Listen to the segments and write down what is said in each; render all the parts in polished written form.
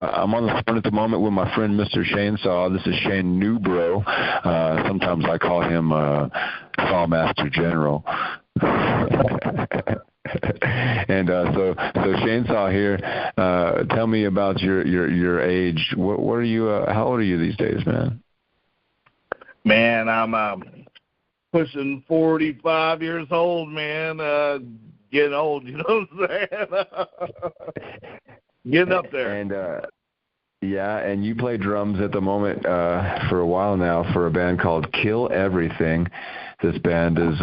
I'm on the phone at the moment with my friend Mr. Shane Saw. This is Shane Newbrough. Sometimes I call him Sawmaster General. And so Shane Saw here. Tell me about your age. What are you? How old are you these days, man? Man, I'm pushing 45 years old, man. Getting old, you know what I'm saying? Getting up there. And and you play drums at the moment for a while now for a band called Kill Everything. This band is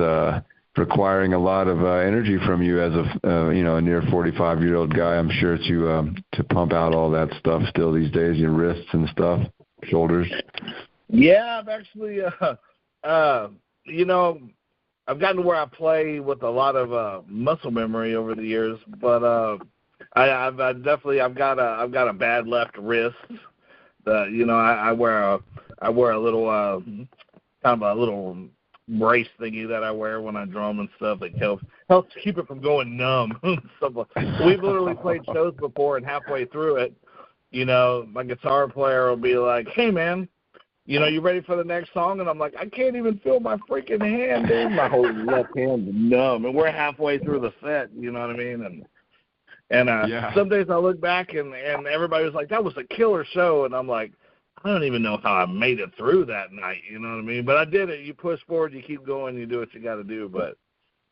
requiring a lot of energy from you as a near 45-year-old guy. I'm sure to pump out all that stuff still these days, your wrists and stuff, shoulders. Yeah, I've actually, I've gotten to where I play with a lot of muscle memory over the years, but I've got a bad left wrist. I wear a little kind of a little brace thingy that I wear when I drum and stuff that helps keep it from going numb. We've literally played shows before, and halfway through it, my guitar player will be like, "Hey man, you ready for the next song?" And I'm like, I can't even feel my freaking hand, dude. My whole left hand's numb, and we're halfway through the set. You know what I mean? And some days I look back and everybody was like, "That was a killer show," and I'm like, I don't even know how I made it through that night. You know what I mean? But I did it. You push forward, you keep going, you do what you got to do.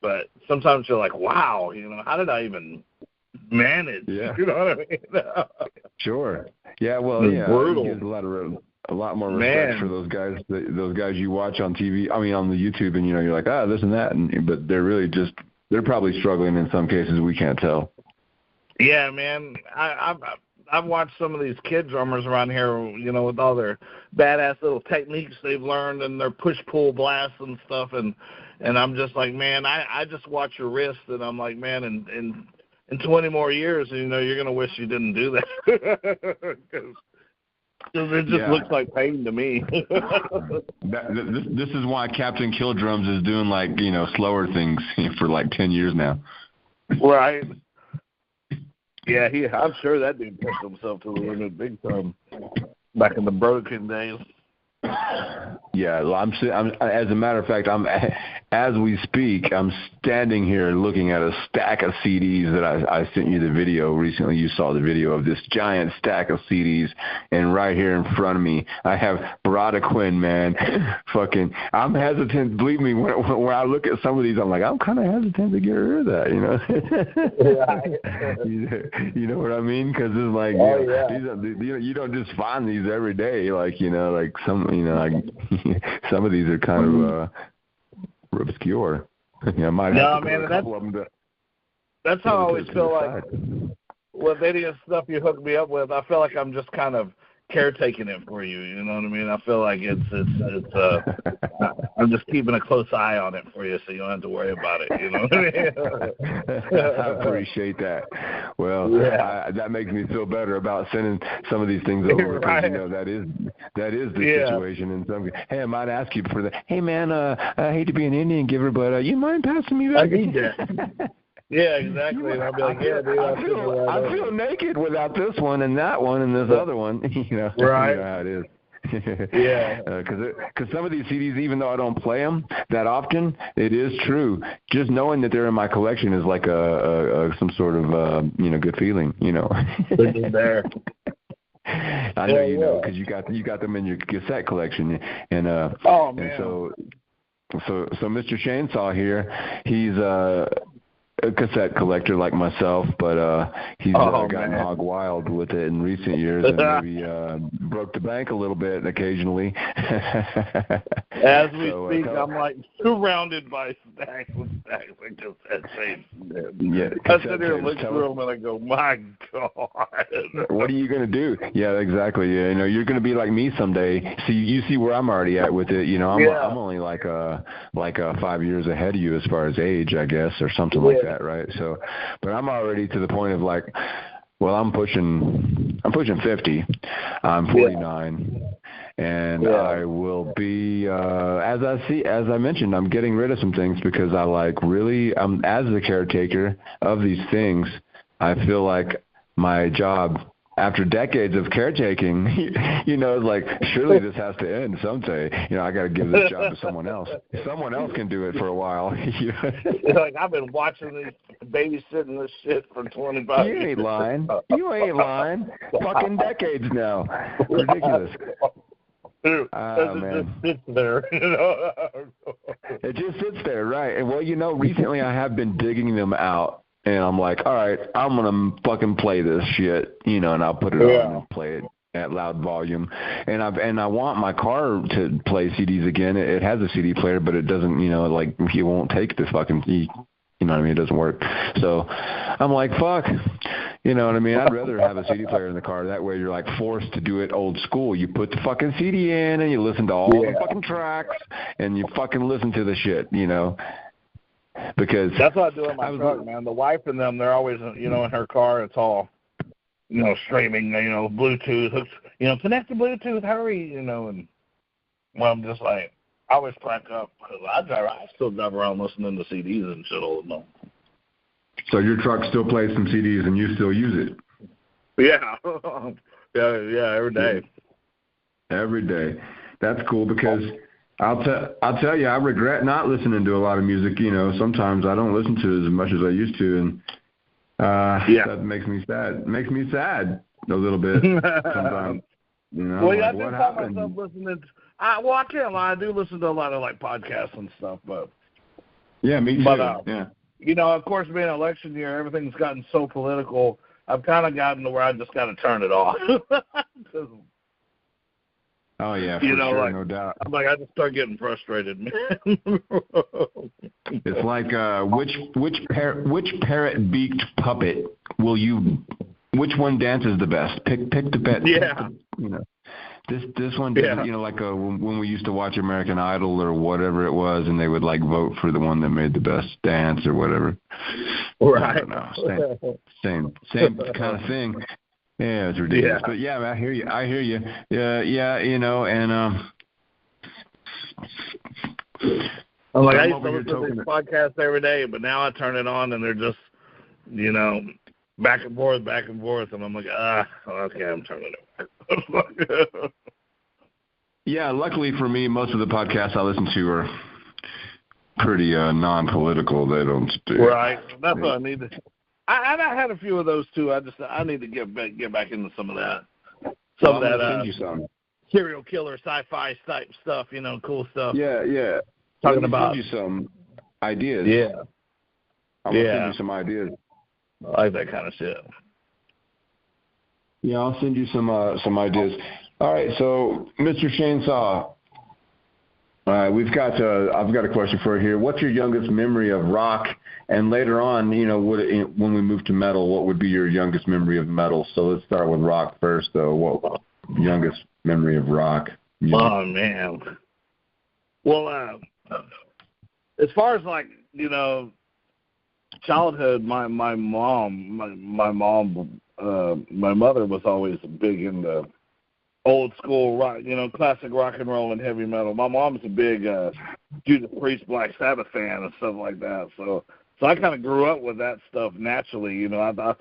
But sometimes you're like, wow, how did I even manage? Yeah. You know what I mean? Sure. Yeah. Well, yeah. Brutal. There's a lot more respect for those guys you watch on TV. I mean, on the YouTube, and you're like, this and that, but they're really they're probably struggling in some cases. We can't tell. Yeah, man. I've watched some of these kid drummers around here, with all their badass little techniques they've learned and their push-pull blasts and stuff, and I'm just like, man, I just watch your wrist, and I'm like, man, in 20 more years, you're going to wish you didn't do that. Because it just looks like pain to me. This is why Captain Kill Drums is doing, slower things for 10 years now. Right. Yeah, I'm sure that dude pushed himself to the limit big time back in the broken days. Yeah, well, I'm as a matter of fact, as we speak, I'm standing here looking at a stack of CDs that I sent you the video recently. You saw the video of this giant stack of CDs, and right here in front of me, I have Brodequin, man. I'm hesitant. Believe me, when I look at some of these, I'm like, I'm kind of hesitant to get rid of that, You know what I mean? Because it's like, you don't just find these every day, some of these are kind of obscure. Might have to put a couple of them that's how I always feel like with any of the stuff you hook me up with. I feel like I'm just kind of caretaking it for you. You know what I mean? I feel like I'm just keeping a close eye on it for you, so you don't have to worry about it. You know what I mean? I appreciate that. Well, that makes me feel better about sending some of these things over because that is the situation. And hey, I might ask you for that. Hey, man, I hate to be an Indian giver, but you mind passing me back? I need that. Yeah, exactly. And I'll be like, dude, I feel naked without this one and that one and this other one. Right. You know how it is. Yeah. Because some of these CDs, even though I don't play them that often, it is true. Just knowing that they're in my collection is like some sort of good feeling. They're there. I know because you got them in your cassette collection, and man. And so Mr. Chainsaw here, he's a cassette collector like myself, but he's gotten hog wild with it in recent years and maybe broke the bank a little bit occasionally. As we speak, I'm like surrounded by stacks and stacks of cassette tapes. Yeah, I sit here and look through them and I go, my God. What are you going to do? Yeah, exactly. Yeah, you're going to be like me someday. See, you see where I'm already at with it. I'm only like 5 years ahead of you as far as age, I guess, or something like that. Right. So, but I'm already to the point of I'm pushing 50. I'm 49, and I will be as I mentioned, I'm getting rid of some things because as the caretaker of these things, I feel like my job after decades of caretaking, you know, it's like, surely this has to end someday. You know, I got to give this job to someone else. Someone else can do it for a while. Like, I've been watching these, babysitting this shit for 25 years. You ain't lying. You ain't lying. Fucking decades now. Ridiculous. Dude, it just sits there. It just sits there, right? And well, you know, recently I have been digging them out. And I'm like, all right, I'm going to fucking play this shit, you know, and I'll put it on and play it at loud volume. And I want my car to play CDs again. It has a CD player, but it doesn't, you know, like, you won't take the fucking, you know what I mean? It doesn't work. So I'm like, fuck, you know what I mean? I'd rather have a CD player in the car. That way you're like forced to do it old school. You put the fucking CD in and you listen to all the fucking tracks and you fucking listen to the shit, you know? Because that's what I do in my truck, man. The wife and them, they're always, you know, in her car. It's all, you know, streaming, you know, Bluetooth, hooks, you know, connect to Bluetooth, hurry, you know. And well, I'm just like, I always crack up because I still drive around listening to CDs and shit all the time. So your truck still plays some CDs and you still use it? Yeah, yeah, every day. Every day. That's cool because. I'll tell you, I regret not listening to a lot of music. You know, sometimes I don't listen to it as much as I used to, and that makes me sad. It makes me sad a little bit sometimes. You know, well, yeah, like, I do find myself listening. I can't lie. I do listen to a lot of like podcasts and stuff, but yeah, me too. But, yeah, you know, of course, being election year, everything's gotten so political. I've kind of gotten to where I just got to turn it off. Oh yeah, for you know, sure, like, no doubt. I'm like, I just start getting frustrated, man. It's like which parrot-beaked puppet will you? Which one dances the best? Pick the pet. Yeah. You know, this one did. You know, like when we used to watch American Idol or whatever it was, and they would like vote for the one that made the best dance or whatever. Right. I don't know. Same kind of thing. Yeah, it's ridiculous. Yeah. But yeah, I hear you. Yeah, you know, and I'm like, I used to listen to these podcasts every day, but now I turn it on and they're just, you know, back and forth, and I'm like, okay, I'm turning it off. Yeah, luckily for me, most of the podcasts I listen to are pretty non-political. They don't. Right. That's what I need to. I had a few of those too. I need to get back into some of that. Some of that send you some. Serial killer sci-fi type stuff, you know, cool stuff. Yeah. Talking about. Send you some ideas. Yeah. I'm gonna send you some ideas. I like that kind of shit. Yeah, I'll send you some ideas. All right, so Mr. Chainsaw, I've got a question for you here. What's your youngest memory of rock? And later on, you know, when we move to metal, what would be your youngest memory of metal? So let's start with rock first, though. What youngest memory of rock music? Oh man. Well, as far as like, you know, childhood, my mother was always big into old school rock, you know, classic rock and roll and heavy metal. My mom's a big Judas Priest, Black Sabbath fan and stuff like that. So I kind of grew up with that stuff naturally. You know, I thought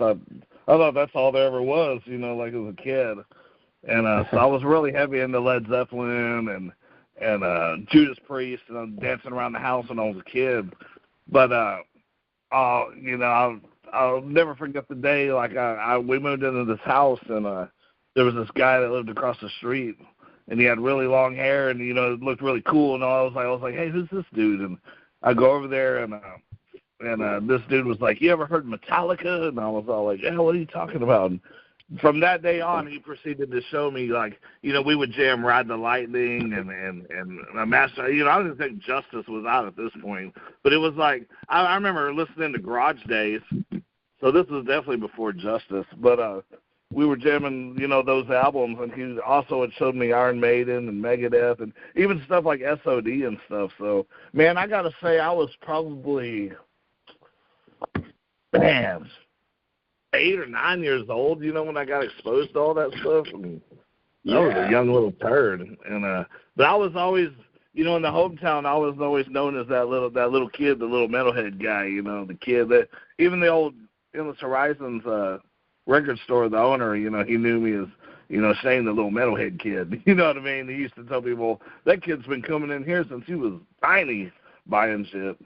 that's all there ever was. You know, like as a kid, and so I was really heavy into Led Zeppelin and Judas Priest, and I'm dancing around the house when I was a kid. But you know, I'll never forget the day. Like we moved into this house and there was this guy that lived across the street, and he had really long hair, and you know, it looked really cool. And I was like, hey, who's this dude? And I go over there, and this dude was like, you ever heard Metallica? And I was all like, yeah, what are you talking about? And from that day on, he proceeded to show me, like, you know, we would jam Ride the Lightning and Master. You know, I didn't think Justice was out at this point, but it was like I remember listening to Garage Days. So this was definitely before Justice, but we were jamming, you know, those albums, and he also had showed me Iron Maiden and Megadeth and even stuff like SOD and stuff. So, man, I got to say I was probably, 8 or 9 years old, you know, when I got exposed to all that stuff. I mean, I was a young little turd. And but I was always, you know, in the hometown, I was always known as that little kid, the little metalhead guy, you know, the kid that even the old Endless Horizons record store, the owner, you know, he knew me as, you know, Shane, the little metalhead kid. You know what I mean? He used to tell people, that kid's been coming in here since he was tiny buying shit.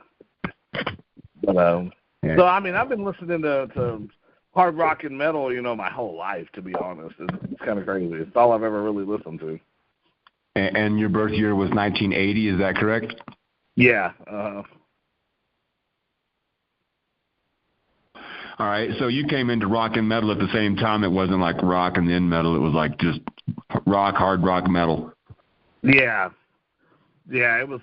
But, so, I mean, I've been listening to hard rock and metal, you know, my whole life, to be honest. It's kind of crazy. It's all I've ever really listened to. And your birth year was 1980, is that correct? Yeah. All right, so you came into rock and metal at the same time. It wasn't like rock and then metal. It was like just rock, hard rock, metal. Yeah. Yeah, it was,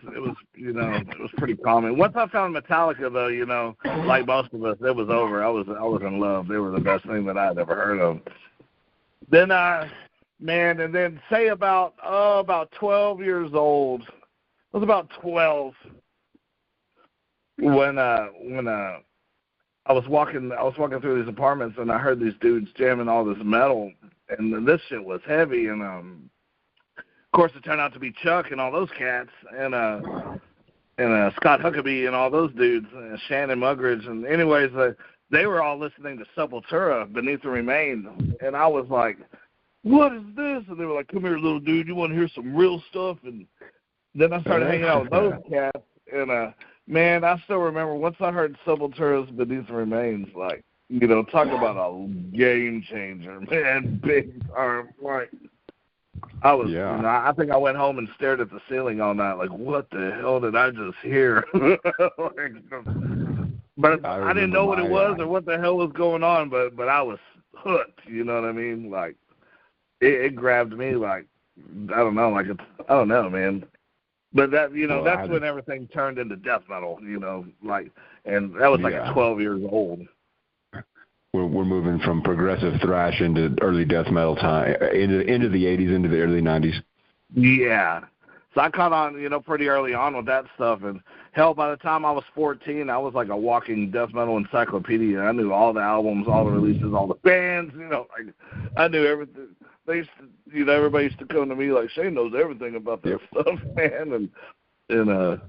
you know, it was pretty common. Once I found Metallica, though, you know, like most of us, it was over. I was in love. They were the best thing that I'd ever heard of. Then man, and then say about 12 years old. I was about 12 when I was walking through these apartments, and I heard these dudes jamming all this metal, and this shit was heavy, and of course it turned out to be Chuck and all those cats, and Scott Huckabee and all those dudes, and Shannon Mugridge, and anyways, they were all listening to Sepultura, Beneath the Remains, and I was like, what is this? And they were like, come here, little dude, you want to hear some real stuff? And then I started hanging out with those cats, and man, I still remember once I heard Sepultura's Beneath the Remains, like, you know, talk about a game changer, man, big time. Like, I was, you know, I think I went home and stared at the ceiling all night, like, what the hell did I just hear? But I didn't know what it was or what the hell was going on, but I was hooked, you know what I mean? Like, it grabbed me, like, I don't know, man. But that, you know, that's when everything turned into death metal, you know, like, and that was like at 12 years old. We're moving from progressive thrash into early death metal time, into the 80s, into the early 90s. Yeah. So I caught on, you know, pretty early on with that stuff. And, hell, by the time I was 14, I was like a walking death metal encyclopedia. I knew all the albums, all the releases, all the bands, you know, like, I knew everything. They used to, you know, everybody used to come to me like, Shane knows everything about that stuff, man. And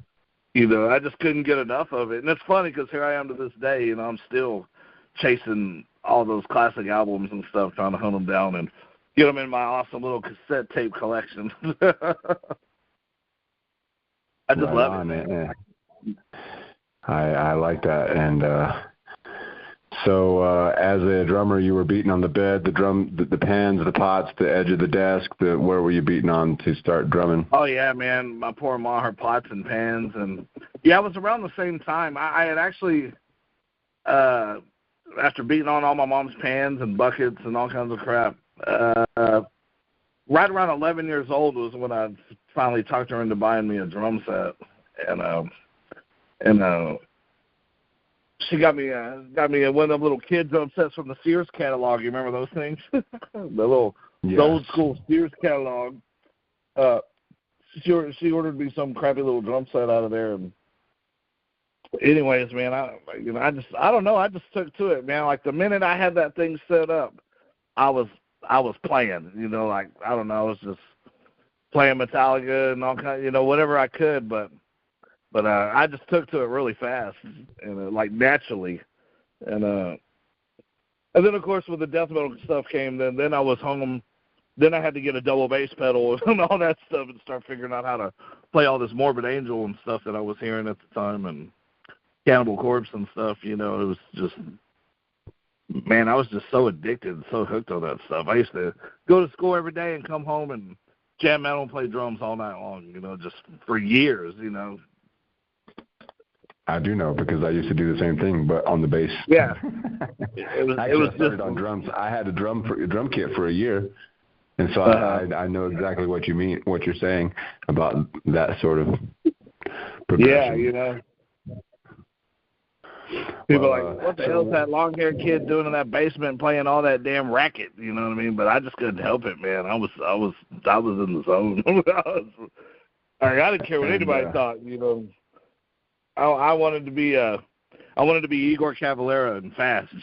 you know, I just couldn't get enough of it. And it's funny because here I am to this day, you know, I'm still chasing all those classic albums and stuff, trying to hunt them down and get them in my awesome little cassette tape collection. I just love it, man. I like that. And so as a drummer, you were beating on the bed, the pans, the pots, the edge of the desk. Where were you beating on to start drumming? Oh, yeah, man. My poor ma, her pots and pans. And, yeah, it was around the same time. I had actually, after beating on all my mom's pans and buckets and all kinds of crap, right around 11 years old was when I finally talked her into buying me a drum set. And she got me one of them little kid drum sets from the Sears catalog. You remember those things? The old school Sears catalog. She ordered me some crappy little drum set out of there. And anyways, man, I don't know. I just took to it, man. Like the minute I had that thing set up, I was playing. You know, like I don't know. I was just playing Metallica and all kind, you know, whatever I could, but I just took to it really fast and like naturally, and then of course when the death metal stuff came, then I was home. Then I had to get a double bass pedal and all that stuff and start figuring out how to play all this Morbid Angel and stuff that I was hearing at the time and Cannibal Corpse and stuff. You know, it was just, man, I was just so addicted and so hooked on that stuff. I used to go to school every day and come home and jam metal and play drums all night long, you know, just for years, you know. I do know because I used to do the same thing, but on the bass. Yeah, it was started on drums. I had a drum kit for a year, and so I know exactly what you mean, what you're saying about that sort of progression. Yeah, you know. People are like, what the hell's that long-haired kid doing in that basement playing all that damn racket? You know what I mean? But I just couldn't help it, man. I was in the zone. I didn't care what anybody thought. You know, I wanted to be Igor Cavalera and fast.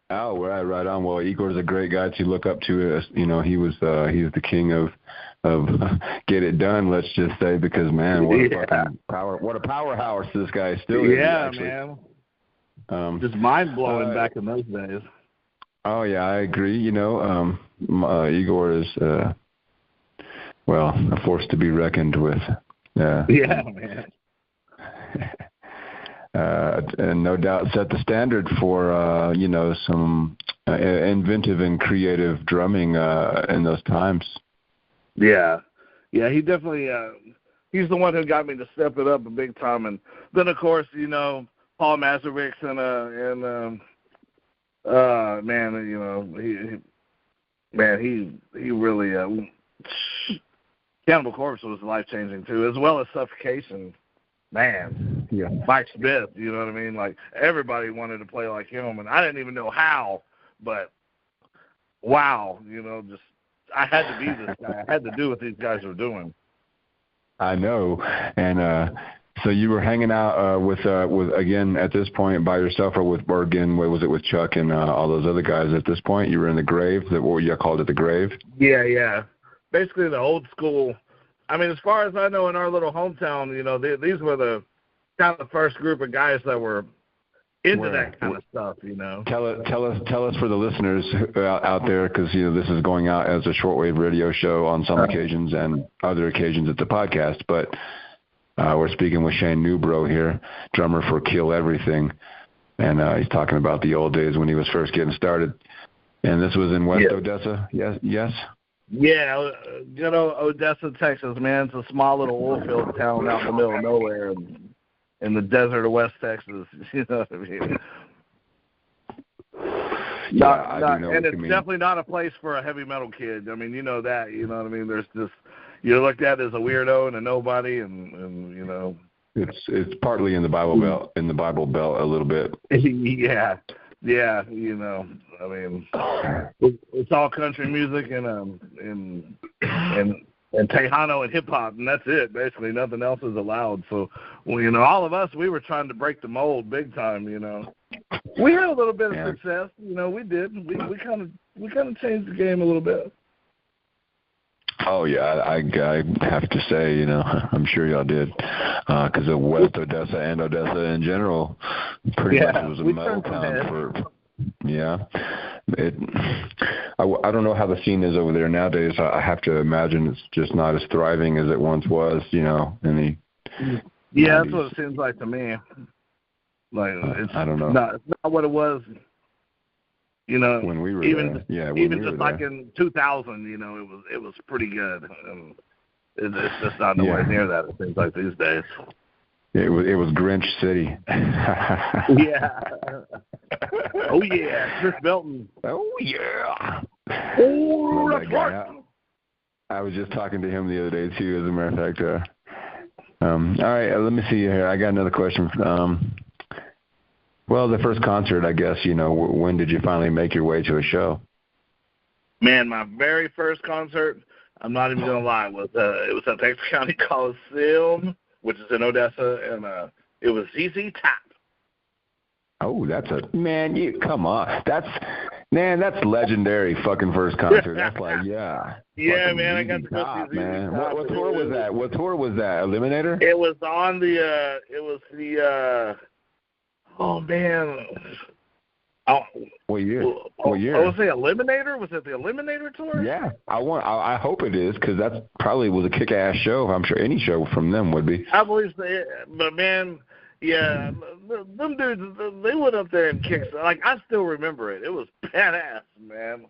Oh, right on. Well, Igor's a great guy to look up to. You know, he's the king of get it done. Let's just say, because man, what a powerhouse this guy still is. Yeah, man. Just mind blowing back in those days. Oh yeah, I agree. Igor is a force to be reckoned with. Yeah, man. And no doubt set the standard for some inventive and creative drumming in those times. Yeah, he definitely. He's the one who got me to step it up a big time, and then of course Paul Mazurek he really Cannibal Corpse was life changing too, as well as Suffocation. Man, yeah, Mike Smith, you know what I mean? Like everybody wanted to play like him, and I didn't even know how, but wow, just I had to be this guy. I had to do what these guys were doing. I know, and so you were hanging out with again at this point by yourself, or again, was it with Chuck and all those other guys at this point? You were in the grave, what you called it, the grave? Yeah. Basically the old school. I mean, as far as I know, in our little hometown, these were the kind of the first group of guys that were into that kind of stuff, Tell us for the listeners out there, because this is going out as a shortwave radio show on some occasions, and other occasions it's a podcast. But we're speaking with Shane Newbrough here, drummer for Kill Everything, and he's talking about the old days when he was first getting started. And this was in West Odessa. Yes. Yeah, Odessa, Texas, man. It's a small little oil field town out in the middle of nowhere in the desert of West Texas. You know what I mean? And it's definitely not a place for a heavy metal kid. I mean, you know that. You know what I mean? There's just you're looked at as a weirdo and a nobody, and It's partly in the Bible Belt. In the Bible Belt a little bit. Yeah, I mean, it's all country music and Tejano and hip hop, and that's it. Basically, nothing else is allowed. So, all of us, we were trying to break the mold big time. We had a little bit of success. We did. We kind of changed the game a little bit. Oh yeah, I have to say, I'm sure y'all did, because of West Odessa and Odessa in general, pretty much it was a metal town for. Yeah, I don't know how the scene is over there nowadays. I have to imagine it's just not as thriving as it once was. In the 90s. That's what it seems like to me. Like I don't know. It's not what it was. When we were even there. Even just like in 2000, it was pretty good. It's just not nowhere near that. It seems like these days. It was Grinch City. Yeah. Oh yeah, Chris Belton. Oh yeah. Oh, that's right. I was just talking to him the other day too. As a matter of fact. All right, let me see here. I got another question. Well, the first concert, I guess, when did you finally make your way to a show? Man, my very first concert, I'm not even going to lie, it was at Texas County Coliseum, which is in Odessa, and it was ZZ Top. Oh, come on. That's legendary fucking first concert. That's like, yeah. Yeah, man, I got to go see ZZ man. Top. What tour was that? What tour was that? Eliminator? It was on oh man. What year? What year? Was it Eliminator? Was it the Eliminator tour? Yeah, I hope it is, because that probably was a kick-ass show. I'm sure any show from them would be. I believe so, but man, yeah, them dudes, they went up there and kicked. Like, I still remember it. It was badass, man.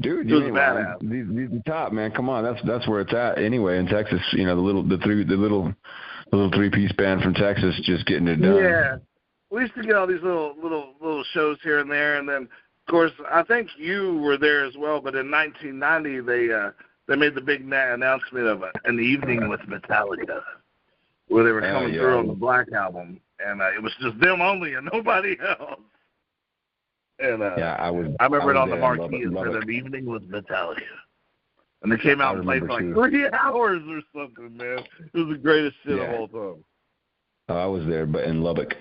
Dude, you ain't lying. These the top, man. Come on, that's where it's at anyway in Texas. The little three-piece band from Texas just getting it done. Yeah. We used to get all these little shows here and there, and then, of course, I think you were there as well. But in 1990, they made the big announcement of an evening with Metallica, where they were coming through on the Black Album, and it was just them only and nobody else. And I remember it on the marquee. It said an evening with Metallica, and they came out and played for like 3 hours or something. Man, it was the greatest shit of all time. I was there, but in Lubbock.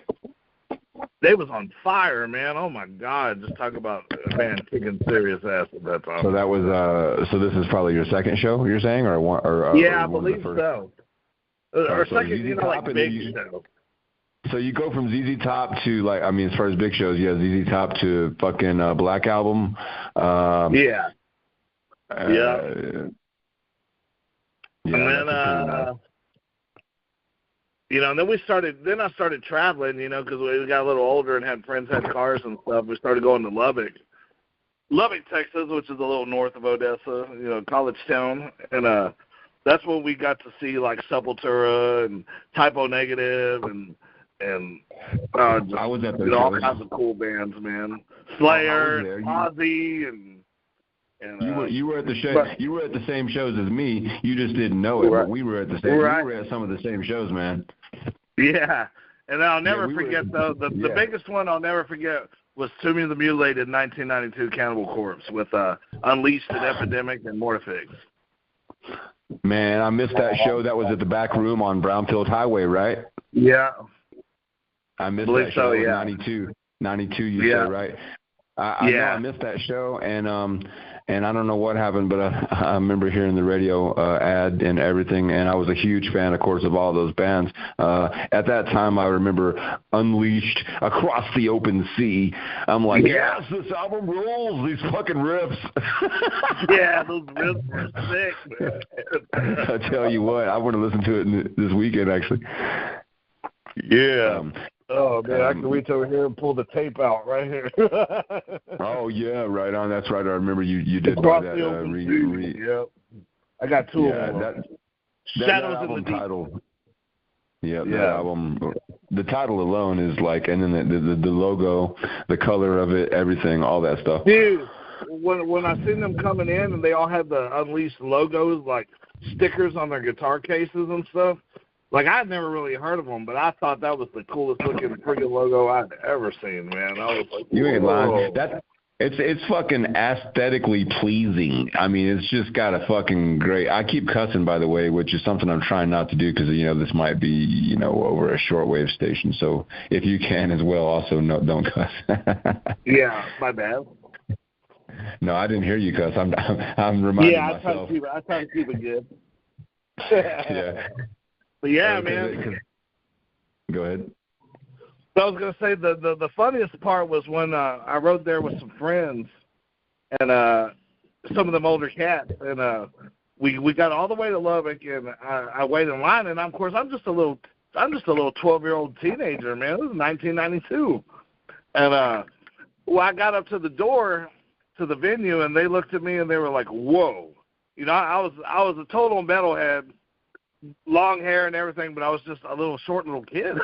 They was on fire, man. Oh my God! Just talk about a band kicking serious ass at that time. So that was so this is probably your second show, you're saying, I believe so. Or second, like big show. So you go from ZZ Top to like, I mean, as far as big shows, yeah, ZZ Top to fucking Black Album. Yeah. Yeah. Yeah. And then, you know, and then I started traveling, you know, because we got a little older and had friends had cars and stuff. We started going to Lubbock, Texas, which is a little north of Odessa, you know, college town. And that's when we got to see like Sepultura and Typo Negative and just, I was at those shows. all kinds of cool bands, man. Slayer, Ozzy, and you were at the show. You were at the same shows as me. You just didn't know it. Right. But we were at the same. Right. We were at some of the same shows, man. Yeah, and I'll never forget the biggest one I'll never forget was Tomb of the Mutilated 1992 Cannibal Corpse with Unleashed and Epidemic and Mortifix. Man, I missed that show. That was at the back room on Brownfield Highway, right? Yeah. I missed that show. So, yeah. 92, you said, right? I know I missed that show, and I don't know what happened, but I remember hearing the radio ad and everything, and I was a huge fan, of course, of all those bands. At that time, I remember Unleashed, Across the Open Sea. I'm like, yes, this album rules, these fucking riffs. Yeah, those riffs were sick, man. I tell you what, I want to listen to it this weekend, actually. Yeah. Oh, man, I can reach over here and pull the tape out right here. Oh, yeah, right on. That's right. I remember you did buy that. Yep. I got two of them. Shadows album in the title. Yeah, that album, the title alone is like, and then the logo, the color of it, everything, all that stuff. Dude, when I seen them coming in and they all had the Unleashed logos, like stickers on their guitar cases and stuff, like, I'd never really heard of them, but I thought that was the coolest looking friggin' logo I'd ever seen, man. I was like, you ain't lying. It's fucking aesthetically pleasing. I mean, it's just got a fucking great. I keep cussing, by the way, which is something I'm trying not to do because, you know, this might be, you know, over a shortwave station. So if you can as well, also don't cuss. Yeah, my bad. No, I didn't hear you cuss. I'm reminding myself. Yeah, I try to keep it good. Yeah. But yeah, man. Go ahead. So I was gonna say the funniest part was when I rode there with some friends and some of them older cats, and we got all the way to Lubbock, and I waited in line, and of course I'm just a little 12-year-old teenager, man. This is 1992, and well, I got up to the door to the venue, and they looked at me and they were like, "Whoa," you know, I was a total metalhead. Long hair and everything, but I was just a short little kid.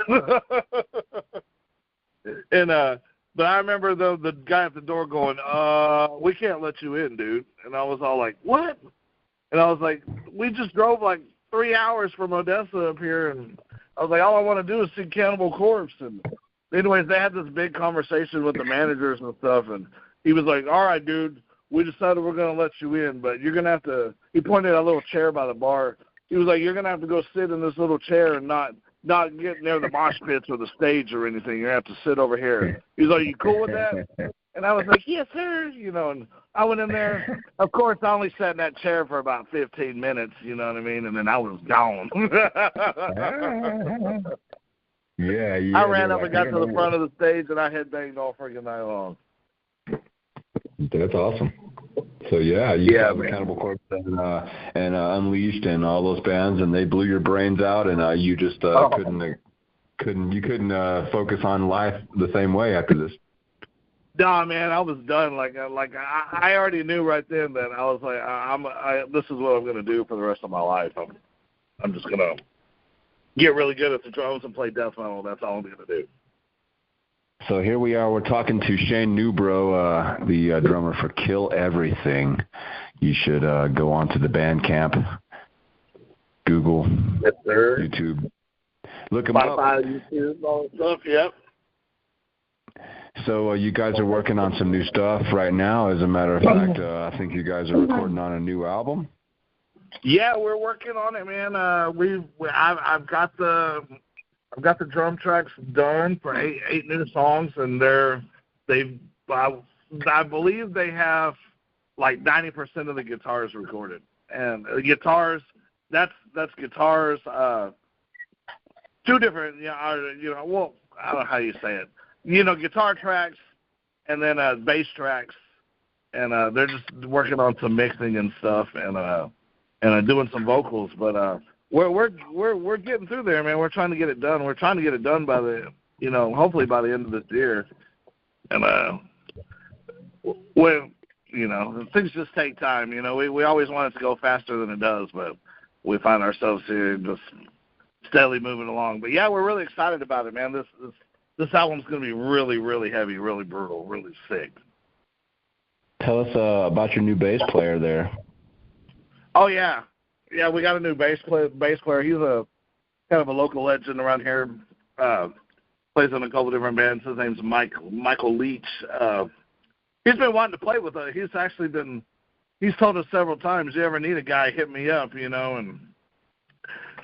And but I remember the guy at the door going, we can't let you in, dude. And I was all like, what? And I was like, we just drove like 3 hours from Odessa up here, and I was like, all I want to do is see Cannibal Corpse. And anyways, they had this big conversation with the managers and stuff, and he was like, all right, dude, we decided we're going to let you in, but you're going to have to, he pointed at a little chair by the bar. He was like, you're going to have to go sit in this little chair and not get near the mosh pits or the stage or anything. You're going to have to sit over here. He was like, you cool with that? And I was like, yes, sir. You know, and I went in there. Of course, I only sat in that chair for about 15 minutes, you know what I mean? And then I was gone. Yeah. I ran up and got to the front of the stage, and I headbanged all freaking night long. That's awesome. So yeah, you got Cannibal Corpse and Unleashed and all those bands, and they blew your brains out, and you just couldn't focus on life the same way after this. Nah, man, I was done. Like I already knew right then that I was like, this is what I'm gonna do for the rest of my life. I'm just gonna get really good at the drums and play death metal. That's all I'm gonna do. So here we are. We're talking to Shane Newbrough, the drummer for Kill Everything. You should go on to the Bandcamp, Google, yes, sir. YouTube. Look them up. YouTube, all that stuff, yep. So you guys are working on some new stuff right now. As a matter of fact, I think you guys are recording on a new album. Yeah, we're working on it, man. I've got the drum tracks done for eight new songs, and I believe they have like 90% of the guitars recorded. And the guitars, that's guitars, two different, well, I don't know how you say it. Guitar tracks and then bass tracks, and they're just working on some mixing and stuff, and doing some vocals. But we're getting through there, man. We're trying to get it done. We're trying to get it done by the, hopefully by the end of this year. And when things just take time. We always want it to go faster than it does, but we find ourselves here just steadily moving along. But yeah, we're really excited about it, man. This album's going to be really, really heavy, really brutal, really sick. Tell us about your new bass player there. Oh yeah, we got a new bass player. He's a kind of a local legend around here. Plays in a couple different bands. His name's Michael Leach. He's been wanting to play with us. He's told us several times, you ever need a guy, hit me up,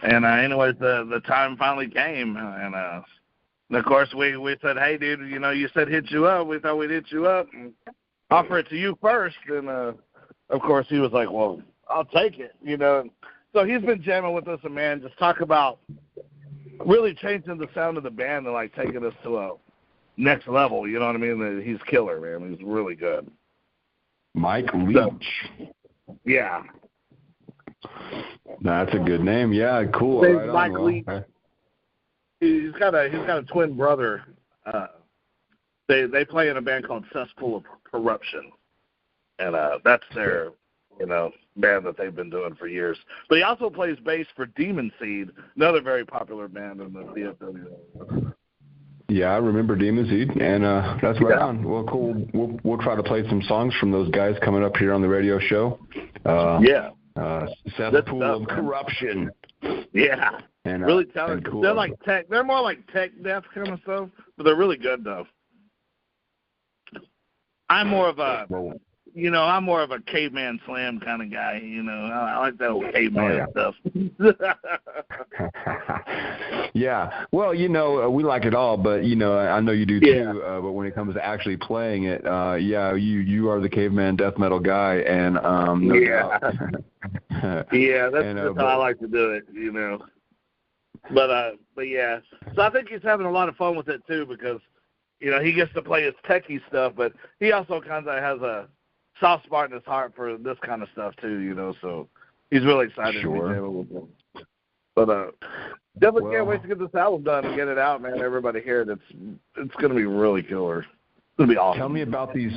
and anyways, the time finally came, and of course we said, hey, dude, you said hit you up. We thought we'd hit you up and offer it to you first, and of course he was like, well, I'll take it, So he's been jamming with us, and man, just talk about really changing the sound of the band and like taking us to a next level. You know what I mean? He's killer, man. He's really good. Mike Leach. So, yeah. That's a good name. Yeah, cool. Right, Mike Leach. Okay. He's got a twin brother. They play in a band called Cesspool of Corruption, and that's their band that they've been doing for years. But he also plays bass for Demon Seed, another very popular band in the DFW. Yeah, I remember Demon Seed, and that's right on. Well, cool. We'll try to play some songs from those guys coming up here on the radio show. Cesspool of Corruption. Yeah, and really talented. Cool. They're like tech. They're more like tech death kind of stuff, but they're really good though. I'm more of a caveman slam kind of guy. I like that old caveman stuff. Yeah. Well, we like it all, but I know you do too. But when it comes to actually playing it, you are the caveman death metal guy, and that's how I like to do it. But yeah. So I think he's having a lot of fun with it too, because he gets to play his techie stuff, but he also kind of has a soft spot in his heart for this kind of stuff too, so he's really excited to be jamming with him. But definitely can't wait to get this album done and get it out, man. Everybody hear it. It's going to be really killer. It's going to be awesome. Tell me about these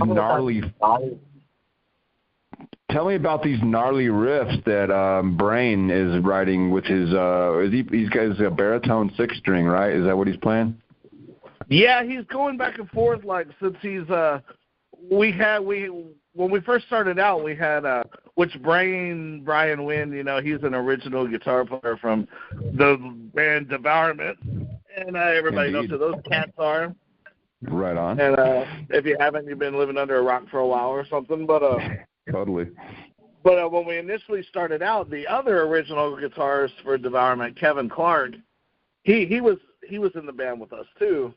gnarly. Tell me about these gnarly riffs that Brain is writing with his. He's got a baritone 6-string, right? Is that what he's playing? Yeah, he's going back and forth since he's. When we first started out, we had Brian Wynn, he's an original guitar player from the band Devourment, and everybody knows who those cats are. Right on. And if you haven't, you've been living under a rock for a while or something. But totally. But when we initially started out, the other original guitarist for Devourment, Kevin Clark, he was in the band with us too.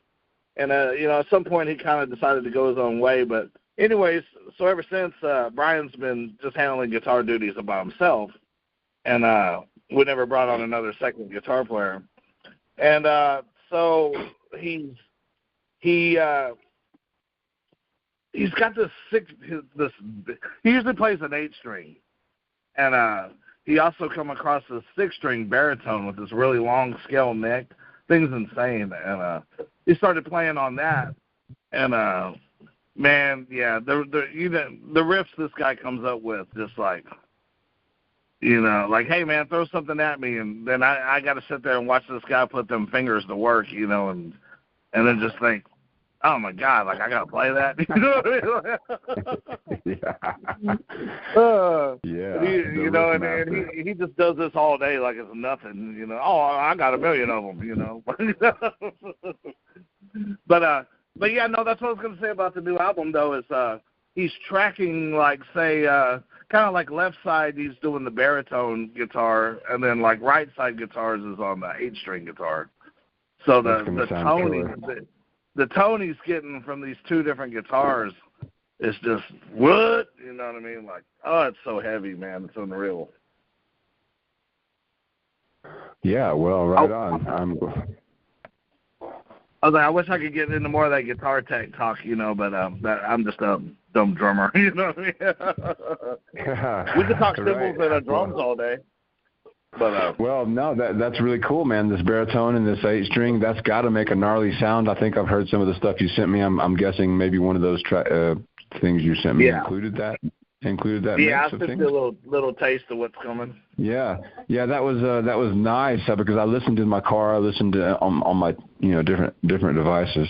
And, at some point he kind of decided to go his own way. But anyways, so ever since, Brian's been just handling guitar duties by himself. And we never brought on another second guitar player. And so he's got this he usually plays an 8-string. And he also come across a 6-string baritone with this really long scale neck. Thing's insane. And he started playing on that, and man, yeah, the riffs this guy comes up with, just like, hey man, throw something at me, and then I got to sit there and watch this guy put them fingers to work, and then just think, oh my God, I gotta play that. And he just does this all day like it's nothing. Oh, I got a million of them. But yeah, no, that's what I was gonna say about the new album though. Is he's tracking say kind of like left side he's doing the baritone guitar, and then right side guitars is on the 8-string guitar. So the tone he's getting from these two different guitars is just, what? You know what I mean? Oh, it's so heavy, man. It's unreal. Yeah, well, right on. I was like, I wish I could get into more of that guitar tech talk, but I'm just a dumb drummer, you know what I mean? We could talk cymbals and drums all day. But well, no, that's really cool, man. This baritone and this 8-string, that's got to make a gnarly sound. I think I've heard some of the stuff you sent me. I'm guessing maybe one of those things you sent me included that yeah, mix of I things. Just a little taste of what's coming. Yeah, that was nice because I listened in my car. I listened to on my different devices,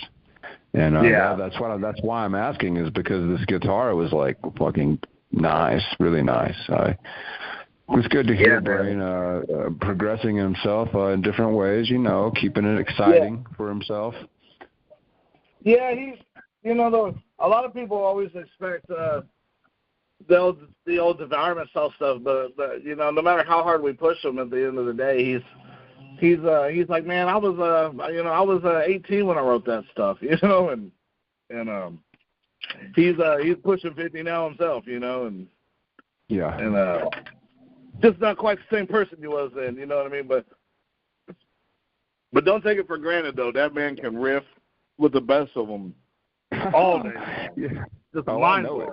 and that's why I'm asking is because this guitar was like fucking nice, really nice. It's good to hear Brian progressing himself in different ways. Keeping it exciting for himself. Yeah, he's a lot of people always expect the old environment style stuff, but no matter how hard we push him, at the end of the day, he's like, man, I was 18 when I wrote that stuff, and he's pushing 50 now himself, and just not quite the same person he was then, you know what I mean? But don't take it for granted though. That man can riff with the best of them all day. Yeah. Just mind blowing.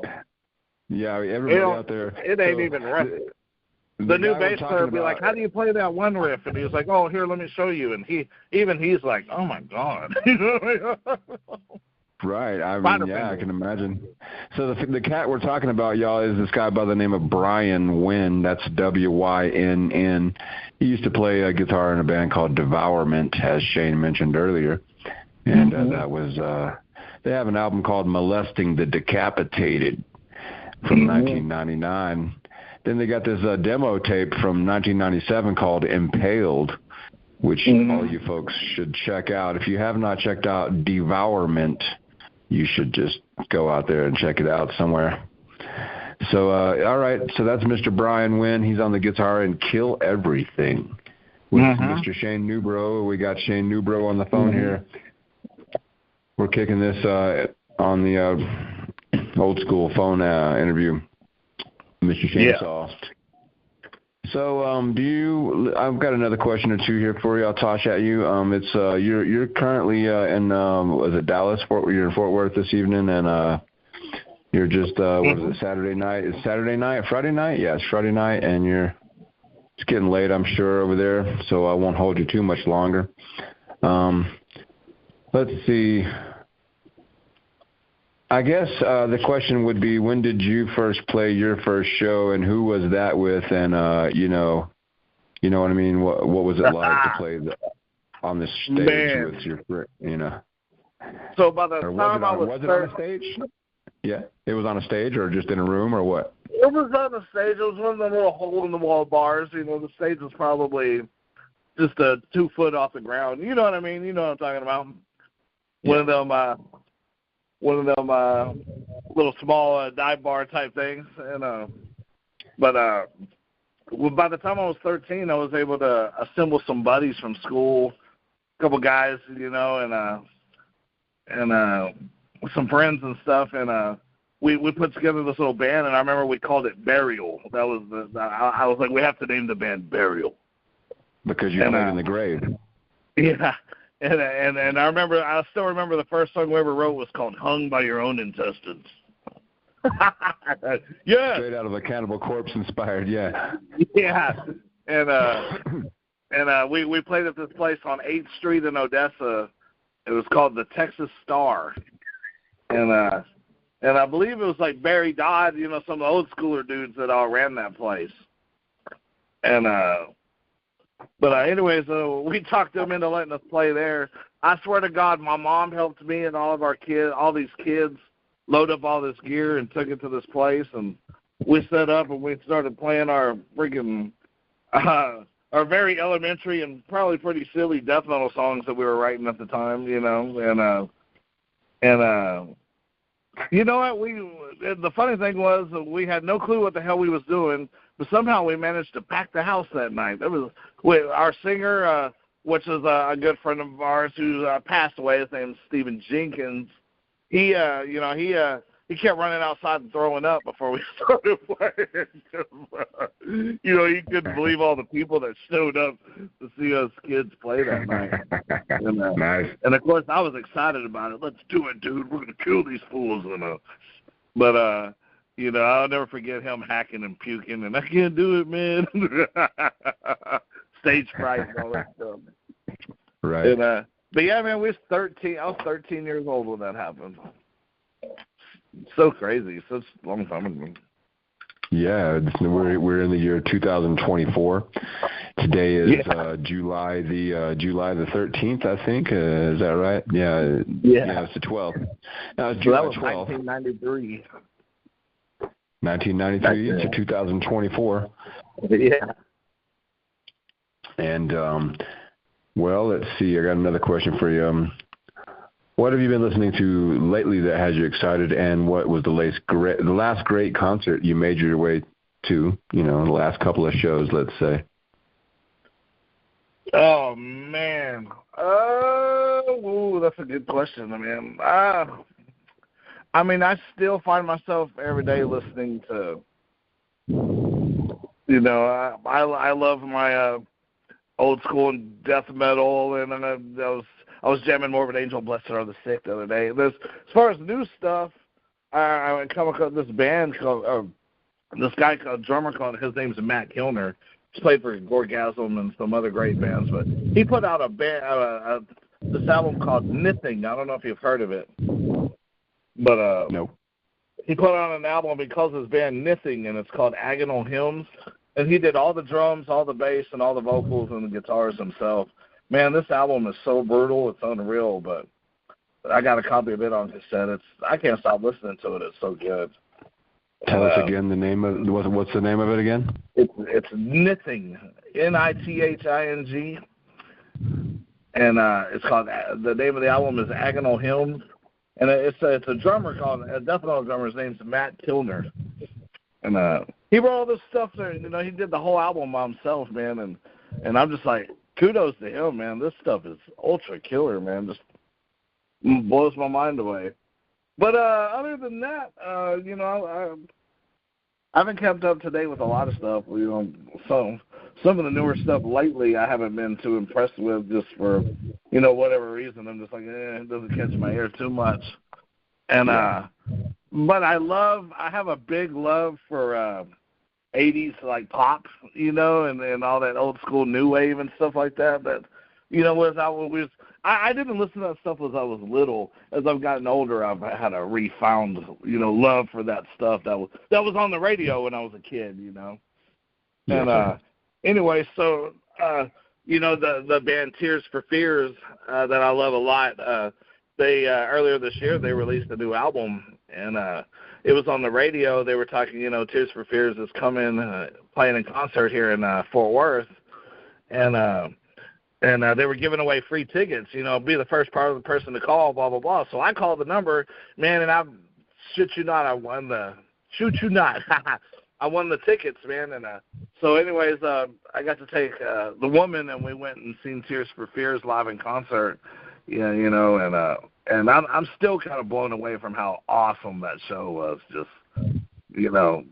Yeah, everybody out there. It ain't even riff. The new bass player would be like, how do you play that one riff? And he's like, oh, here, let me show you. And he's like, oh, my God. Right. I can imagine. So the cat we're talking about, y'all, is this guy by the name of Brian Wynn. That's Wynn. He used to play guitar in a band called Devourment, as Shane mentioned earlier. And that was they have an album called Molesting the Decapitated from 1999. Then they got this demo tape from 1997 called Impaled, which all you folks should check out. If you have not checked out Devourment, you should just go out there and check it out somewhere. So, all right, so that's Mr. Brian Wynn. He's on the guitar in Kill Everything with Mr. Shane Newbrough. We got Shane Newbrough on the phone here. We're kicking this on the old school phone interview, Mr. Shane Saw. So, I've got another question or two here for you. I'll toss at you. It's you're currently in was it Dallas? You're in Fort Worth this evening, and you're just what is it? Saturday night? Is Saturday night? Friday night? Yeah, it's Friday night, and it's getting late, I'm sure, over there. So I won't hold you too much longer. Let's see. I guess the question would be, when did you first play your first show, and who was that with? And you know what I mean. What was it like to play on this stage with your friend? So by the time I was on a stage? Yeah, it was on a stage, or just in a room, or what? It was on a stage. It was one of the little hole-in-the-wall bars. The stage was probably just 2 foot off the ground. You know what I mean? You know what I'm talking about? Yeah. One of them little small dive bar type things, but by the time I was 13, I was able to assemble some buddies from school, a couple guys, and some friends and stuff, and we put together this little band, and I remember we called it Burial. That was I was like, we have to name the band Burial because you played in the grave. Yeah. And I still remember the first song we ever wrote was called "Hung by Your Own Intestines." Yeah, straight out of a Cannibal Corpse inspired. Yeah. Yeah, and we played at this place on 8th Street in Odessa. It was called the Texas Star, and I believe it was like Barry Dodd, some of the old schooler dudes that all ran that place, and. But anyways, we talked them into letting us play there. I swear to God, my mom helped me and all these kids, load up all this gear and took it to this place. And we set up and we started playing our freaking, our very elementary and probably pretty silly death metal songs that we were writing at the time, And you know what? The funny thing was we had no clue what the hell we was doing, but somehow we managed to pack the house that night. Our singer, which is a good friend of ours who passed away. His name's Stephen Jenkins. He he kept running outside and throwing up before we started playing. You know, he couldn't believe all the people that showed up to see us kids play that night. And, nice. And of course, I was excited about it. Let's do it, dude. We're gonna kill these fools, you know. But you know, I'll never forget him hacking and puking, and I can't do it, man. Stage fright and all that stuff. Right. And, but yeah, man, we was 13. I was 13 years old when that happened. So crazy. Such a long time ago. Yeah, we're in the year 2024. Today is July the 13th, I think. Is that right? Yeah. Yeah, it's the 12th. No, it's July 12th. 1993. 1993 to 2024. Yeah. And well, let's see. I got another question for you. What have you been listening to lately that has you excited, and what was the last great concert you made your way to, you know, the last couple of shows, let's say? Oh, man. That's a good question, man. I mean, I still find myself every day listening to, you know, I love my old school death metal, and I was jamming Morbid Angel, Blessed Are the Sick the other day. As far as new stuff, I come across this band called, this guy called, drummer called, his name's Matt Kilner. He's played for Gorgasm and some other great bands, but he put out this album called Nithing. I don't know if you've heard of it. But no. He put out an album, he calls his band Nithing, and it's called Agonal Hymns. And he did all the drums, all the bass, and all the vocals and the guitars himself. Man, this album is so brutal, it's unreal, but I got a copy of it on cassette. I can't stop listening to it. It's so good. Tell us again the name of what's the name of it again? It's Nithing, Nithying, and it's called, the name of the album is Agonal Hymns, and it's a drummer called, a death metal drummer. His name's Matt Kilner, and he wrote all this stuff there. You know, he did the whole album by himself, man, and I'm just like, kudos to him, man. This stuff is ultra killer, man. Just blows my mind away. But other than that, you know, I haven't kept up to date with a lot of stuff. You know, so some of the newer stuff lately I haven't been too impressed with, just for, you know, whatever reason. I'm just like, it doesn't catch my ear too much. And but I have a big love for 80s like pop, you know, and all that old school new wave and stuff like that. That, you know, I didn't listen to that stuff as I was little. As I've gotten older, I've had a refound, you know, love for that stuff that was on the radio when I was a kid, you know. Yes, and anyway, so you know, the band Tears for Fears that I love a lot. They earlier this year they released a new album, and it was on the radio. They were talking, you know, Tears for Fears is coming, playing in concert here in Fort Worth, and they were giving away free tickets. You know, be the first part of the person to call, blah blah blah. So I called the number, man, and I won the tickets, man. And so anyways, I got to take the woman, and we went and seen Tears for Fears live in concert. Yeah, you know, and I'm still kind of blown away from how awesome that show was. Just, you know,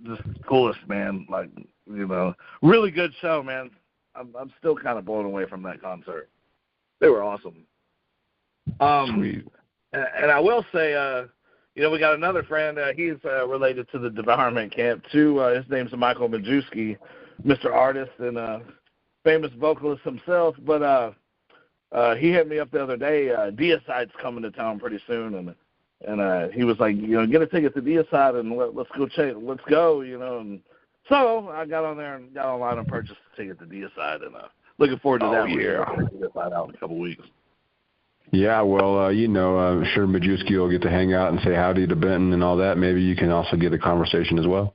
just coolest, man. Like, you know, really good show, man. I'm still kind of blown away from that concert. They were awesome. Sweet. And I will say, you know, we got another friend. He's related to the Devourment Camp too. His name's Michael Majewski, Mr. Artist and famous vocalist himself. But he hit me up the other day. Deicide's coming to town pretty soon, and he was like, you know, get a ticket to Deicide and let's go, you know. And so I got on there and got online and purchased a ticket to Deicide, and looking forward to that. Yeah, Deicide out in a couple weeks. Yeah, well, you know, I'm sure Majewski will get to hang out and say howdy to Benton and all that. Maybe you can also get a conversation as well.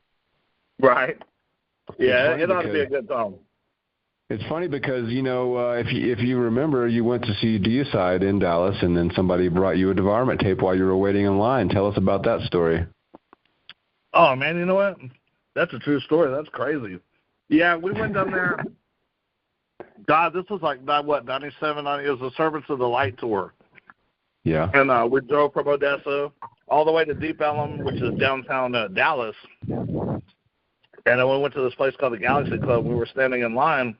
Right. Yeah, it ought to be a good time. It's funny because, you know, if you remember, you went to see Deicide in Dallas, and then somebody brought you a Devourment tape while you were waiting in line. Tell us about that story. Oh, man, you know what? That's a true story. That's crazy. Yeah, we went down there. God, this was like, what, 97, it was the Servants of the Light tour. Yeah. And we drove from Odessa all the way to Deep Ellum, which is downtown Dallas. And then we went to this place called the Galaxy Club. We were standing in line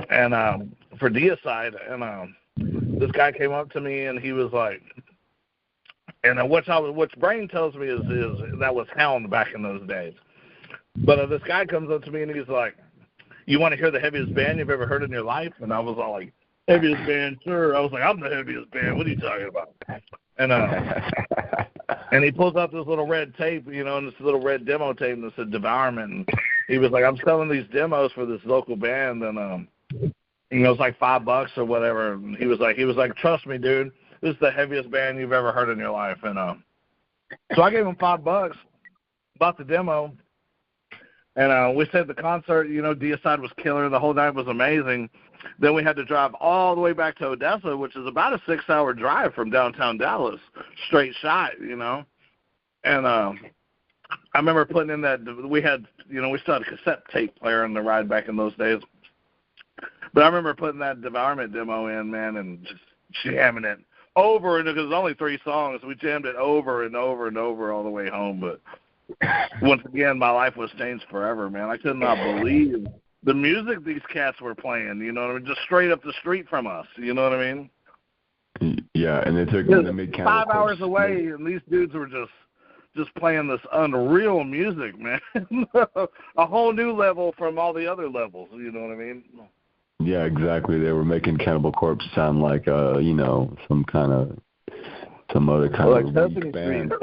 and for Deicide, and this guy came up to me, and he was like, and which Brain tells me is that was Hound back in those days. But this guy comes up to me, and he's like, "You want to hear the heaviest band you've ever heard in your life?" And I was all like, "Heaviest band, sure." I was like, "I'm the heaviest band. What are you talking about?" And he pulls out this little red tape, and this little red demo tape, and it said Devourment. And he was like, "I'm selling these demos for this local band, and it's like $5 or whatever." And he was like, "Trust me, dude, this is the heaviest band you've ever heard in your life." And so I gave him $5, bought the demo, and we said the concert, Deicide was killer. The whole night was amazing. Then we had to drive all the way back to Odessa, which is about a 6-hour drive from downtown Dallas, straight shot, And I remember putting in that we still had a cassette tape player on the ride back in those days. But I remember putting that Devourment demo in, man, and just jamming it over, and because it was only 3 songs, we jammed it over and over and over all the way home. But once again, my life was changed forever, man. I could not believe the music these cats were playing, just straight up the street from us, you know what I mean? Yeah, and they took the mid 5 hours away, and these dudes were just playing this unreal music, man. A whole new level from all the other levels, you know what I mean? Yeah, exactly. They were making Cannibal Corpse sound like some other kind of weak band.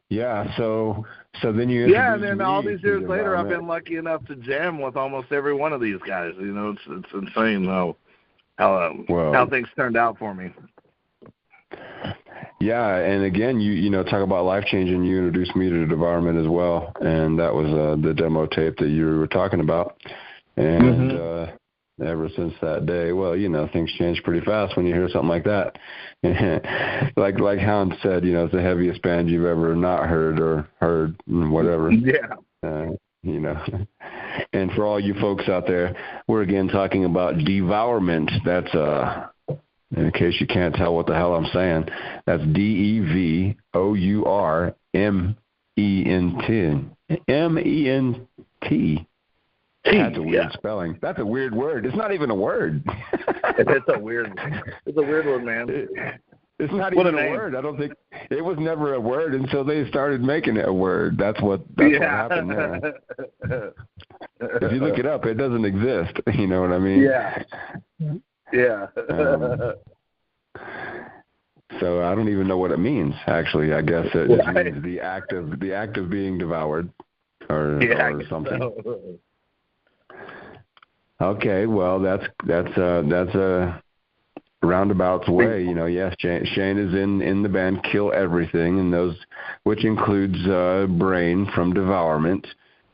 Yeah, so then you and then all these years later, I've been lucky enough to jam with almost every one of these guys. It's insane how things turned out for me. Yeah, and again, you talk about life changing. You introduced me to Devourment as well, and that was the demo tape that you were talking about. And ever since that day, things change pretty fast when you hear something like that. like Hound said, it's the heaviest band you've ever not heard or heard, whatever. Yeah. And for all you folks out there, we're again talking about Devourment. That's in case you can't tell what the hell I'm saying, that's DEVOURMENT. MENT. That's a weird spelling. That's a weird word. It's not even a word. It's a weird one, man. It's not even a word. I don't think it was never a word until they started making it a word. That's what happened there. If you look it up, it doesn't exist. You know what I mean? Yeah. Yeah. So I don't even know what it means. Actually, I guess it just means the act of being devoured, or something. So. Okay, well that's a roundabout's way. Yes, Shane is in the band Kill Everything, and those, which includes Brain from Devourment,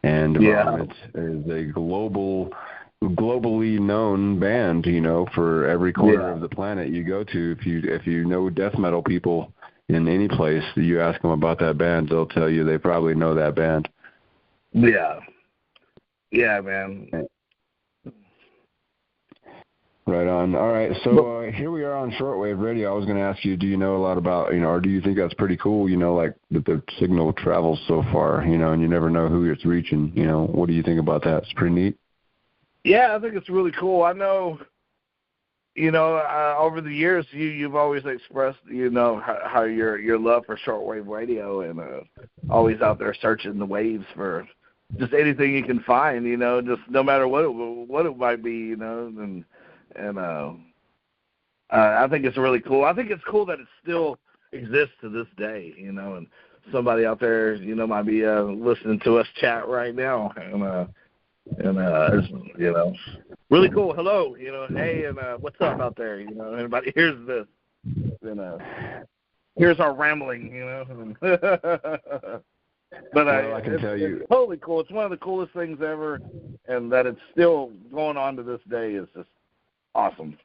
and Devourment is a globally known band. For every corner of the planet you go to, if you know death metal people in any place, you ask them about that band, they'll tell you they probably know that band. Yeah. Yeah, man. Right on. All right, so here we are on shortwave radio. I was going to ask you, do you know a lot about, or do you think that's pretty cool, like that the signal travels so far, and you never know who it's reaching, what do you think about that? It's pretty neat. Yeah, I think it's really cool. I know, over the years, you've always expressed, how your love for shortwave radio, and always out there searching the waves for just anything you can find, just no matter what it might be, and I think it's really cool. I think it's cool that it still exists to this day, and somebody out there, might be listening to us chat right now, and it's, really cool. Hello, hey, and what's up out there? Everybody hears this, here's our rambling, But I can tell you, it's totally cool. It's one of the coolest things ever, and that it's still going on to this day is just awesome.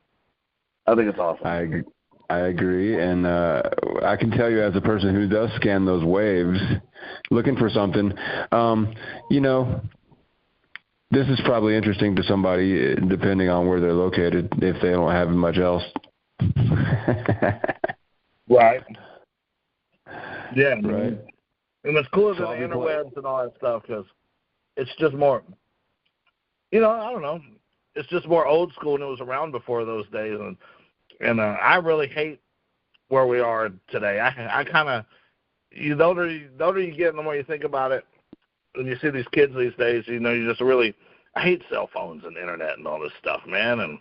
I think it's awesome. I agree, and I can tell you as a person who does scan those waves, looking for something, this is probably interesting to somebody depending on where they're located if they don't have much else Right. Yeah. Right. And it's cooler than the interwebs and all that stuff because it's just more, I don't know. It's just more old school, and it was around before those days. And I really hate where we are today. I kind of, the older you get, the more you think about it, and you see these kids these days, you just really, I hate cell phones and internet and all this stuff, man.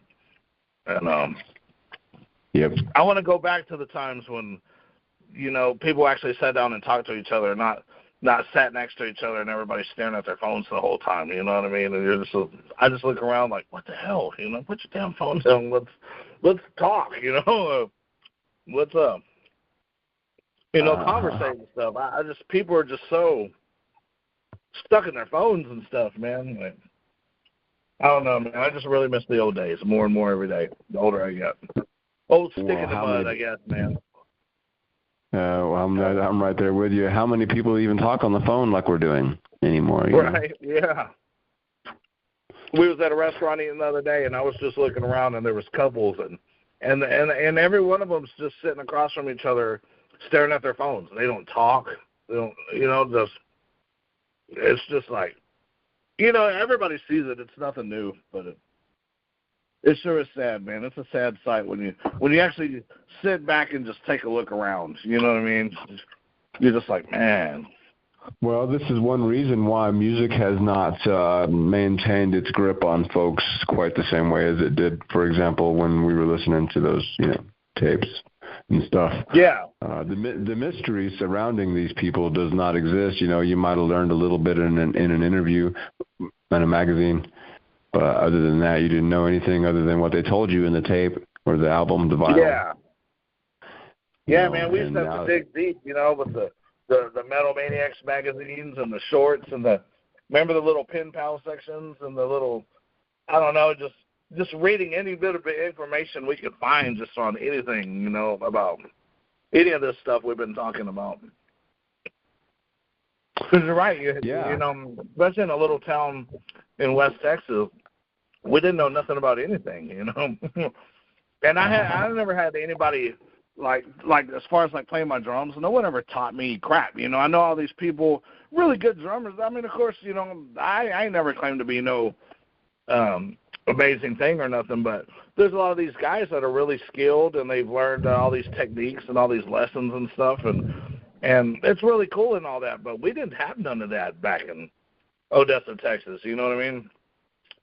Yep. I want to go back to the times when, people actually sat down and talked to each other, not sat next to each other and everybody staring at their phones the whole time. You know what I mean? And I just look around like, what the hell? Put your damn phone down. Let's talk. What's up? Conversate and stuff. People are just so stuck in their phones and stuff, man. Like, I don't know, man. I just really miss the old days more and more every day, the older I get. Old stick in the mud, I guess, man. Well, I'm right there with you. How many people even talk on the phone like we're doing anymore? Right, yeah. We was at a restaurant eating the other day, and I was just looking around, and there was couples, and every one of them's just sitting across from each other, staring at their phones. They don't talk. They don't, it's just like, everybody sees it. It's nothing new, but it sure is sad, man. It's a sad sight when you actually sit back and just take a look around. You know what I mean? You're just like, man. Well, this is one reason why music has not maintained its grip on folks quite the same way as it did, for example, when we were listening to those, tapes and stuff. Yeah. The mystery surrounding these people does not exist. You might have learned a little bit in an interview in a magazine, but other than that, you didn't know anything other than what they told you in the tape or the album, the vinyl. Yeah. Yeah, man, we used to have to dig deep, with the Metal Maniacs magazines and the shorts and remember the little pen pal sections and the little, I don't know, just reading any bit of information we could find just on anything, about any of this stuff we've been talking about. Because you're right, especially in a little town in West Texas, we didn't know nothing about anything, And I never had anybody like as far as like playing my drums, no one ever taught me crap. I know all these people, really good drummers. I mean, of course, I never claimed to be no amazing thing or nothing, but there's a lot of these guys that are really skilled and they've learned all these techniques and all these lessons and stuff, and it's really cool and all that. But we didn't have none of that back in Odessa, Texas. You know what I mean?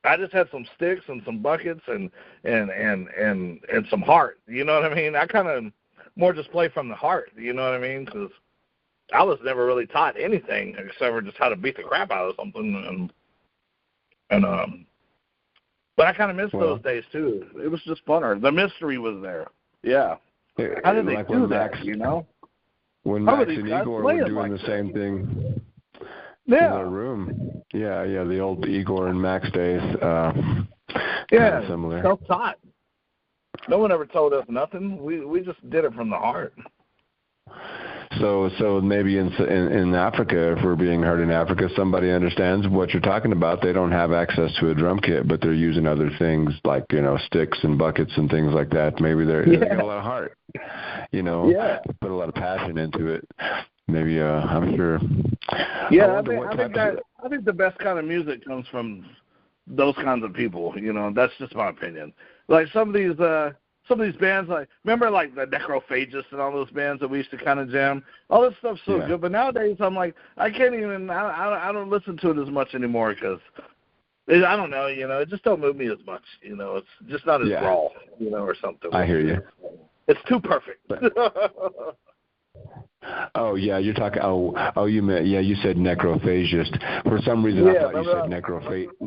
I just had some sticks and some buckets and some heart. You know what I mean? I kind of more just play from the heart. You know what I mean? Because I was never really taught anything except for just how to beat the crap out of something. But I kind of miss those days too. It was just funner. The mystery was there. Yeah. How did they do that? When Max and Igor were doing the same thing. Yeah. In their room. Yeah, the old Igor and Max days. Yeah, similar. Self-taught. No one ever told us nothing. We just did it from the heart. So maybe in Africa, if we're being heard in Africa, somebody understands what you're talking about. They don't have access to a drum kit, but they're using other things like, sticks and buckets and things like that. Maybe they got a lot of heart, put a lot of passion into it. Maybe I'm sure. Yeah, I think the best kind of music comes from those kinds of people. That's just my opinion. Like some of these bands, like remember like the Necrophagists and all those bands that we used to kind of jam. All this stuff's so good, but nowadays I'm like I don't listen to it as much anymore because I don't know. It just don't move me as much. It's just not as raw. Or something. I hear you. It's too perfect. Oh yeah, you're talking. Oh, you meant you said necrophagist. For some reason, I thought you said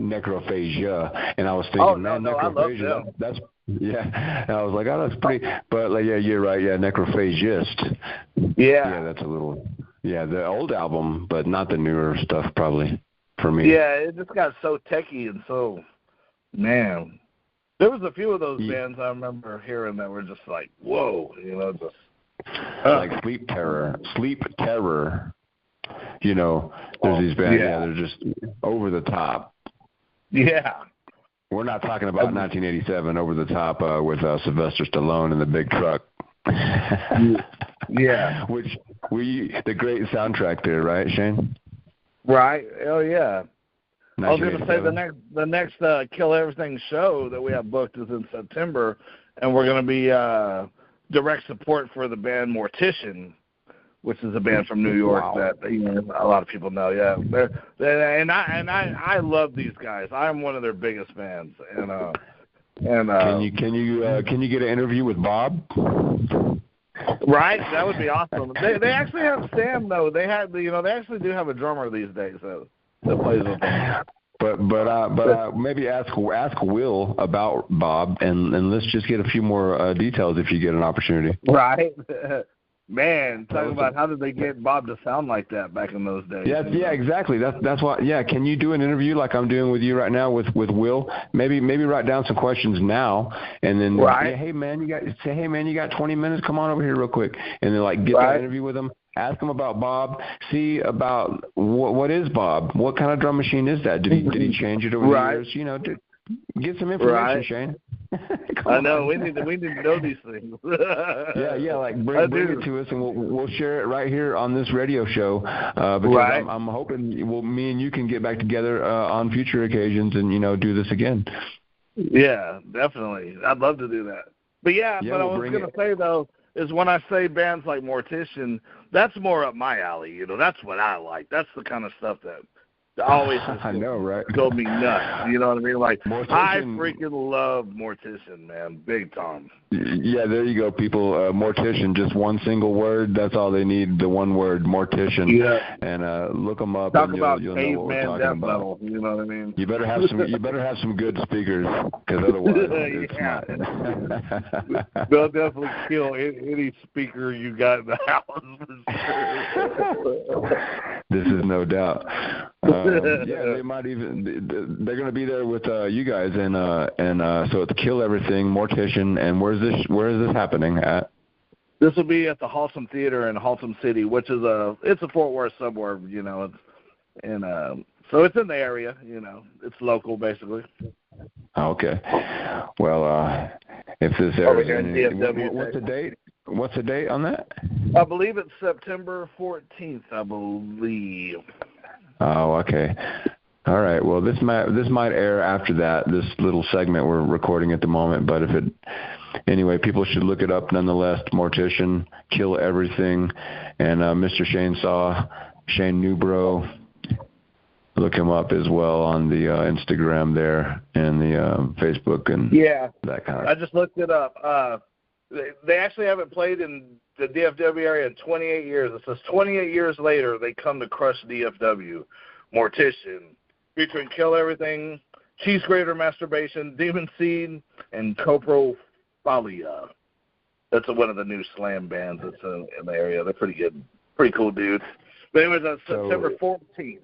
necrophagia, and I was thinking, necrophagia. That's And I was like, oh, that's pretty. But like, you're right. Yeah, necrophagist. Yeah, that's a little. Yeah, the old album, but not the newer stuff, probably for me. Yeah, it just got so techy and so, man. There was a few of those bands I remember hearing that were just like, whoa, just. Like Sleep Terror. There's these bands, they're just over the top. Yeah. We're not talking about 1987 Over the Top with Sylvester Stallone in the big truck. Yeah. Which the great soundtrack there, right, Shane? Right. Oh yeah. I was going to say the next Kill Everything show that we have booked is in September, and we're going to be direct support for the band Mortician, which is a band from New York that a lot of people know. Yeah, and I love these guys. I'm one of their biggest fans. Can you get an interview with Bob? Right, that would be awesome. They actually have Sam though. They actually do have a drummer these days that plays with them. But maybe ask Will about Bob, and let's just get a few more details if you get an opportunity. Right. Man, talking about how did they get Bob to sound like that back in those days? Yeah, exactly. That's why. Yeah, can you do an interview like I'm doing with you right now with Will? Maybe write down some questions now, and then say, hey man, you got 20 minutes? Come on over here real quick, and then get that interview with him. Ask him about Bob. See about what is Bob? What kind of drum machine is that? Did he change it over the years? Get some information, Shane. I know we need to know these things. yeah, bring it to us, and we'll share it right here on this radio show. Because I'm hoping me and you can get back together on future occasions and do this again. Yeah, definitely. I'd love to do that. But but I was going to say though is when I say bands like Mortician, that's more up my alley. That's what I like. That's the kind of stuff that always I know, right? Go me nuts. You know what I mean? I freaking love Mortician, man. Big time. Yeah, there you go, people. Mortician, just one single word. That's all they need. The one word, Mortician. Yeah. And look them up. Talk and about you'll know what we're talking about. Level, you know what I mean? You better have some good speakers, because otherwise it's not. They'll definitely kill any speaker you got in the house. This is no doubt. They might even. They're going to be there with you guys, and so it's Kill Everything, Mortician, and where is this happening at? This will be at the Haltom Theater in Haltom City, which is it's a Fort Worth suburb, so it's in the area, it's local basically. Okay. Well, if this area, what's the date on that? I believe it's September 14th. I believe. Oh, okay. All right. Well, this might air after that. This little segment we're recording at the moment, but anyway, people should look it up nonetheless. Mortician, Kill Everything, and Mr. Shane Newbrough. Look him up as well on the Instagram there and the Facebook and that kind of. I just looked it up. They actually haven't played in the DFW area in 28 years. It says 28 years later they come to crush DFW. Mortician, featuring Kill Everything, Cheese Grater Masturbation, Demon Seed, and Coprophalia. That's one of the new slam bands that's in the area. They're pretty good, pretty cool dudes. But anyways, that's September 14th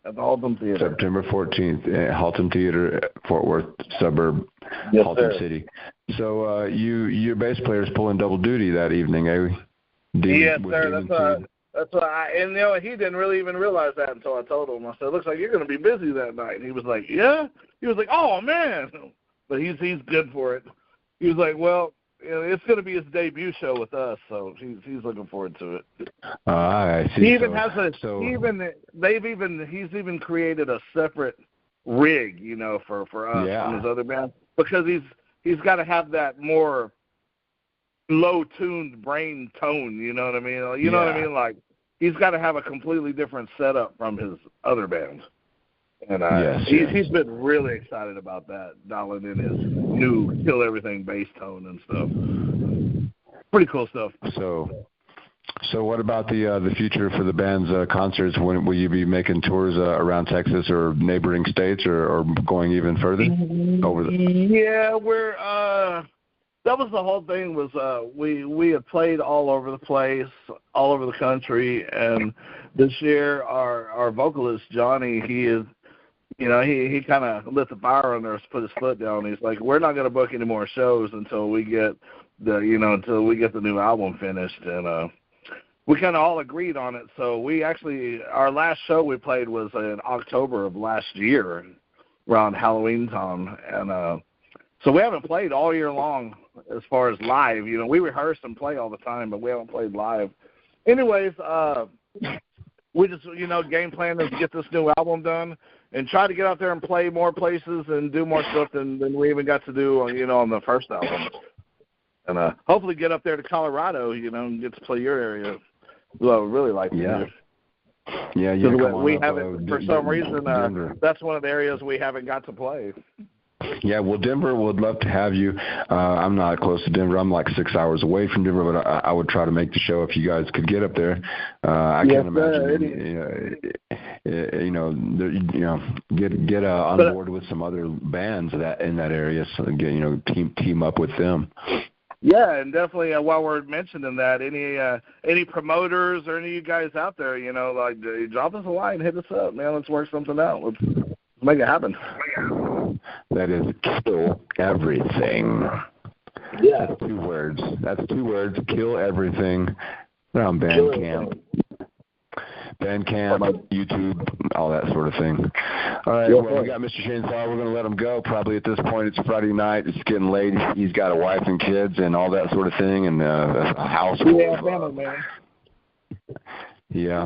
at the Haltom Theater. September 14th at Haltom Theater, Fort Worth suburb, Haltom City. So your bass player is pulling double duty that evening, eh? Yes, sir. That's why he didn't really even realize that until I told him. I said, "Looks like you're going to be busy that night." And he was like, "Yeah." He was like, "Oh man," but he's good for it. He was like, "Well, it's going to be his debut show with us, so he's looking forward to it." I see. He even he's even created a separate rig, for us from his other band, because he's got to have that more low-tuned brain tone, you know what I mean? You know what I mean? Like, he's got to have a completely different setup from his other bands. And he's been really excited about that, dialing in his new Kill Everything bass tone and stuff. Pretty cool stuff. So what about the future for the band's concerts? When will you be making tours around Texas or neighboring states, or going even further? That was the whole thing. Was we had played all over the place, all over the country, and this year our vocalist Johnny, he kind of lit the fire under us, put his foot down. He's like, we're not going to book any more shows until we get the new album finished, and we kind of all agreed on it. So our last show we played was in October of last year, around Halloween time, and so we haven't played all year long as far as live. You know, we rehearse and play all the time, but we haven't played live. Anyways, we just, you know, game plan is to get this new album done and try to get out there and play more places and do more stuff than we even got to do, you know, on the first album. And hopefully get up there to Colorado, you know, and get to play your area. Well, I would really like to do. Yeah, we haven't, for some reason, that's one of the areas we haven't got to play. Yeah, well, Denver would love to have you. I'm not close to Denver. I'm like 6 hours away from Denver, but I would try to make the show if you guys could get up there. I can't imagine, get on board with some other bands that in that area, so get, you know, team up with them. Yeah, and definitely while we're mentioning that, any promoters or any of you guys out there, you know, like drop us a line, hit us up, man. Let's work something out. Let's make it happen. That is kill everything. Yeah. That's 2 words. That's 2 words. Kill everything. They're on Bandcamp, YouTube, all that sort of thing. All right, well, we got Mr. Chainsaw. We're going to let him go. Probably at this point, it's Friday night. It's getting late. He's got a wife and kids and all that sort of thing, and a house. Yeah, family, man. Yeah.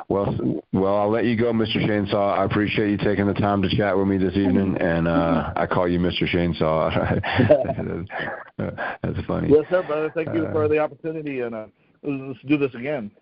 Well, I'll let you go, Mr. Chainsaw. I appreciate you taking the time to chat with me this evening, and I call you Mr. Chainsaw. That's funny. Yes, sir, brother. Thank you for the opportunity, and let's do this again.